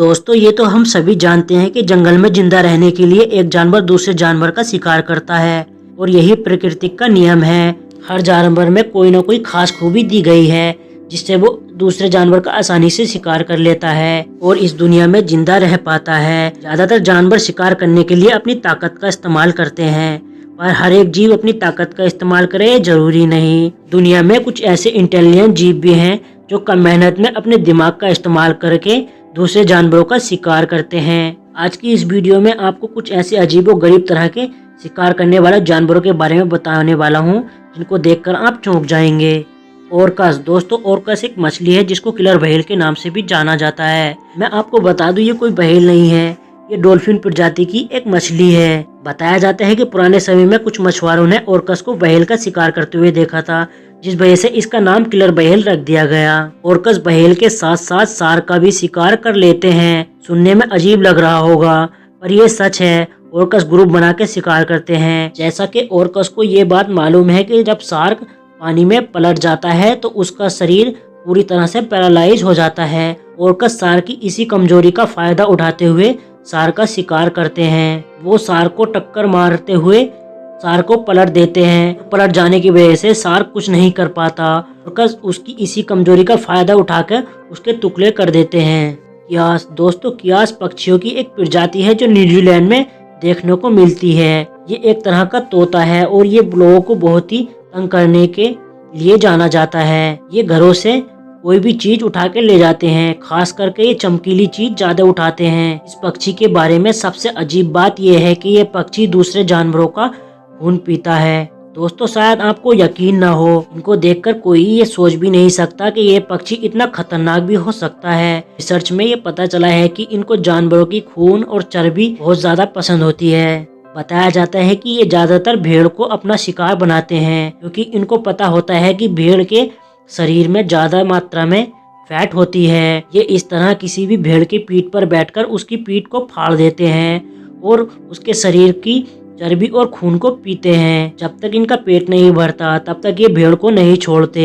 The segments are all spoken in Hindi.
दोस्तों ये तो हम सभी जानते हैं कि जंगल में जिंदा रहने के लिए एक जानवर दूसरे जानवर का शिकार करता है और यही प्रकृति का नियम है। हर जानवर में कोई ना कोई खास खूबी दी गई है जिससे वो दूसरे जानवर का आसानी से शिकार कर लेता है और इस दुनिया में जिंदा रह पाता है। ज्यादातर जानवर शिकार करने के लिए अपनी ताकत का इस्तेमाल करते हैं, पर हर एक जीव अपनी ताकत का इस्तेमाल करे जरूरी नहीं। दुनिया में कुछ ऐसे इंटेलिजेंट जीव भी हैं जो कम मेहनत में अपने दिमाग का इस्तेमाल करके दूसरे जानवरों का शिकार करते हैं। आज की इस वीडियो में आपको कुछ ऐसे अजीबो गरीब तरह के शिकार करने वाले जानवरों के बारे में बताने वाला हूँ जिनको देखकर आप चौंक जाएंगे। ओरकस। दोस्तों ओरकस एक मछली है जिसको किलर व्हेल के नाम से भी जाना जाता है। मैं आपको बता दूं ये कोई व्हेल नहीं है, ये डॉल्फिन प्रजाति की एक मछली है। बताया जाता है कि पुराने समय में कुछ मछुआरों ने ओरकस को व्हेल का शिकार करते हुए देखा था, जिस वजह से इसका नाम किलर व्हेल रख दिया गया। ओरकस व्हेल के साथ साथ शार्क का भी शिकार कर लेते हैं। सुनने में अजीब लग रहा होगा पर यह सच है। ओरकस ग्रुप बना के शिकार करते हैं। जैसा कि ओरकस को ये बात मालूम है कि जब शार्क पानी में पलट जाता है तो उसका शरीर पूरी तरह से पैरालाइज हो जाता है। ओरकस शार्क की इसी कमजोरी का फायदा उठाते हुए शार्क का शिकार करते हैं। वो शार्क को टक्कर मारते हुए शार्क को पलट देते हैं। पलट जाने की वजह से शार्क कुछ नहीं कर पाता। ओरकस उसकी इसी कमजोरी का फायदा उठाकर उसके टुकड़े कर देते हैं। कियास। दोस्तों कियास पक्षियों की एक प्रजाति है जो न्यूजीलैंड में देखने को मिलती है। ये एक तरह का तोता है और ये लोगों को बहुत ही तंग करने के लिए जाना जाता है। ये घरों से कोई भी चीज उठा के ले जाते हैं, खास करके ये चमकीली चीज ज्यादा उठाते हैं। इस पक्षी के बारे में सबसे अजीब बात यह है कि ये पक्षी दूसरे जानवरों का खून पीता है। दोस्तों शायद आपको यकीन ना हो, इनको देखकर कोई ये सोच भी नहीं सकता कि ये पक्षी इतना खतरनाक भी हो सकता है। रिसर्च में ये पता चला है कि इनको जानवरों की खून और चर्बी बहुत ज्यादा पसंद होती है। बताया जाता है कि ये ज्यादातर भेड़ को अपना शिकार बनाते हैं क्योंकि इनको पता होता है कि भेड़ के शरीर में ज्यादा मात्रा में फैट होती है। ये इस तरह किसी भी भेड़ की पीठ पर बैठकर उसकी पीठ को फाड़ देते हैं और उसके शरीर की चर्बी और खून को पीते हैं। जब तक इनका पेट नहीं भरता तब तक ये भेड़ को नहीं छोड़ते।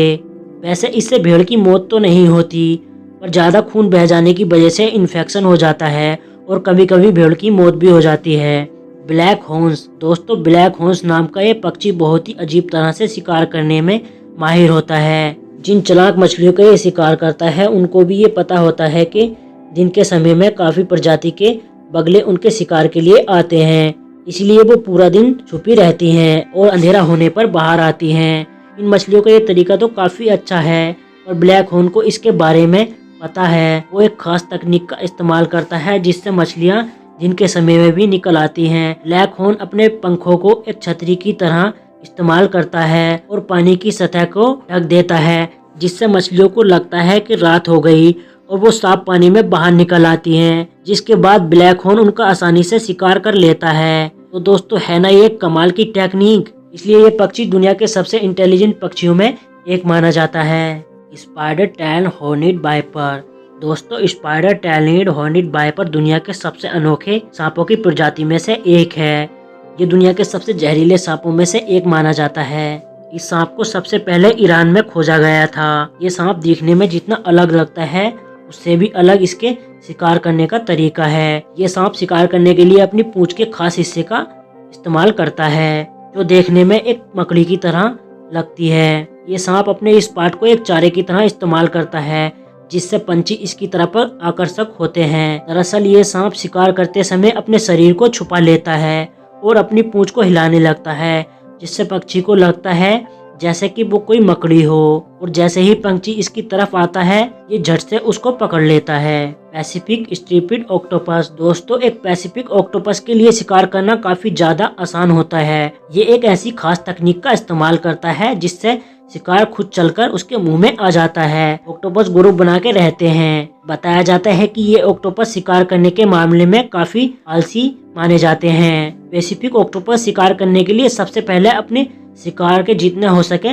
वैसे इससे भेड़ की मौत तो नहीं होती, पर ज्यादा खून बह जाने की वजह से इन्फेक्शन हो जाता है और कभी कभी भेड़ की मौत भी हो जाती है। Black horns. दोस्तों ब्लैक हॉर्न्स नाम का ये पक्षी बहुत ही अजीब तरह से शिकार करने में माहिर होता है। जिन चालाक मछलियों का ये शिकार करता है उनको भी ये पता होता है कि दिन के समय में काफी प्रजाति के बगले उनके शिकार के लिए आते हैं, इसलिए वो पूरा दिन छुपी रहती हैं और अंधेरा होने पर बाहर आती हैं। इन मछलियों का ये तरीका तो काफी अच्छा है और ब्लैक हॉर्न को इसके बारे में पता है। वो एक खास तकनीक का इस्तेमाल करता है जिससे मछलियां दिन के समय में भी निकल आती हैं। ब्लैक हॉर्न अपने पंखों को एक छतरी की तरह इस्तेमाल करता है और पानी की सतह को ढक देता है, जिससे मछलियों को लगता है कि रात हो गई और वो साफ पानी में बाहर निकल आती हैं, जिसके बाद ब्लैक हॉर्न उनका आसानी से शिकार कर लेता है। तो दोस्तों है ना ये कमाल की टेक्निक, इसलिए ये पक्षी दुनिया के सबसे इंटेलिजेंट पक्षियों में एक माना जाता है। Spider tail horned viper. दोस्तों स्पाइडर टेलिड हॉर्निड वाइपर दुनिया के सबसे अनोखे सांपों की प्रजाति में से एक है। ये दुनिया के सबसे जहरीले सांपों में से एक माना जाता है। इस सांप को सबसे पहले ईरान में खोजा गया था। ये सांप दिखने में जितना अलग लगता है उससे भी अलग इसके शिकार करने का तरीका है। ये सांप शिकार करने के लिए अपनी पूंछ के खास हिस्से का इस्तेमाल करता है जो देखने में एक मकड़ी की तरह लगती है। ये सांप अपने इस पार्ट को एक चारे की तरह इस्तेमाल करता है जिससे पंछी इसकी तरफ पर आकर्षक होते हैं। दरअसल ये सांप शिकार करते समय अपने शरीर को छुपा लेता है और अपनी पूंछ को हिलाने लगता है, जिससे पक्षी को लगता है जैसे कि वो कोई मकड़ी हो और जैसे ही पंछी इसकी तरफ आता है ये झट से उसको पकड़ लेता है। Pacific striped octopus. दोस्तों एक पैसिफिक ऑक्टोपस के लिए शिकार करना काफी ज्यादा आसान होता है। ये एक ऐसी खास तकनीक का इस्तेमाल करता है जिससे शिकार खुद चलकर उसके मुंह में आ जाता है। ऑक्टोपस ग्रुप बना के रहते हैं। बताया जाता है कि ये ऑक्टोपस शिकार करने के मामले में काफी आलसी माने जाते हैं। पैसिफिक ऑक्टोपस शिकार करने के लिए सबसे पहले अपने शिकार के जितने हो सके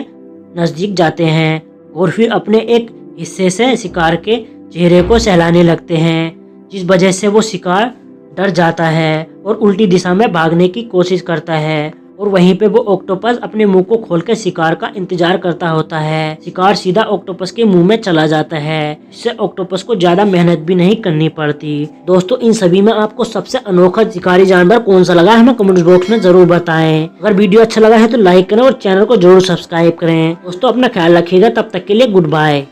नजदीक जाते हैं और फिर अपने एक हिस्से से शिकार के चेहरे को सहलाने लगते हैं, जिस वजह से वो शिकार डर जाता है और उल्टी दिशा में भागने की कोशिश करता है और वहीं पे वो ऑक्टोपस अपने मुंह को खोल के शिकार का इंतजार करता होता है। शिकार सीधा ऑक्टोपस के मुंह में चला जाता है, इससे ऑक्टोपस को ज्यादा मेहनत भी नहीं करनी पड़ती। दोस्तों, इन सभी में आपको सबसे अनोखा शिकारी जानवर कौन सा लगा हमें कमेंट बॉक्स में जरूर बताएं। अगर वीडियो अच्छा लगा है तो लाइक करें और चैनल को जरूर सब्सक्राइब करें। दोस्तों, अपना ख्याल रखिएगा, तब तक के लिए गुड बाय।